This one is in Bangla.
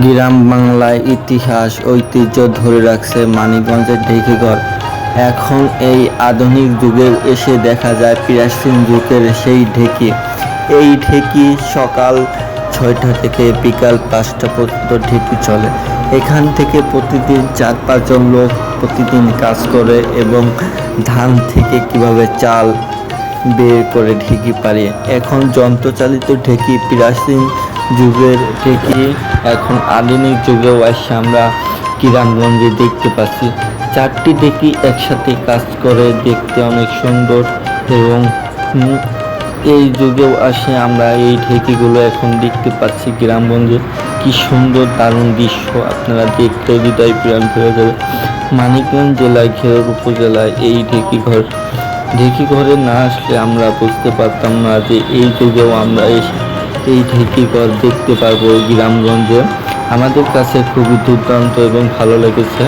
গ্রাম বাংলায় ইতিহাস ঐতিহ্য ধরে রাখছে মানিকগঞ্জের ঢেঁকিঘর। এখন এই আধুনিক যুগে এসে দেখা যায় প্রাচীন যুগের সেই ঢেঁকি। এই ঢেঁকি সকাল 6টা থেকে বিকাল 5টা পর্যন্ত ঢেঁকি চলে। এখান থেকে প্রতিদিন 4-5 জন লোক প্রতিদিন কাজ করে এবং ধান থেকে কিভাবে চাল বের করে ঢেঁকি পারে। এখন যন্ত্রচালিত ঢেঁকি, প্রাচীন যুগের ঢেঁকি এখন আধুনিক যুগেও এসে আমরা গ্রামগঞ্জে দেখতে পাচ্ছি। 4টি ঢেঁকি একসাথে কাজ করে, দেখতে অনেক সুন্দর এবং এই যুগেও আসে আমরা এই ঢেঁকিগুলো এখন দেখতে পাচ্ছি গ্রামগঞ্জে। কি সুন্দর দারুণ দৃশ্য, আপনারা দেখতে হৃদয় প্রাণ ভরে যাবে। মানিকগঞ্জ জেলায় ঘেরুর উপজেলায় এই ঢেঁকিঘরে না আসলে আমরা বুঝতে পারতাম না যে এই যুগেও আমরা এই ঢেঁকিঘর দেখতে পারবো গ্রামগঞ্জে। আমাদের কাছে খুবই দুর্দান্ত এবং ভালো লেগেছে।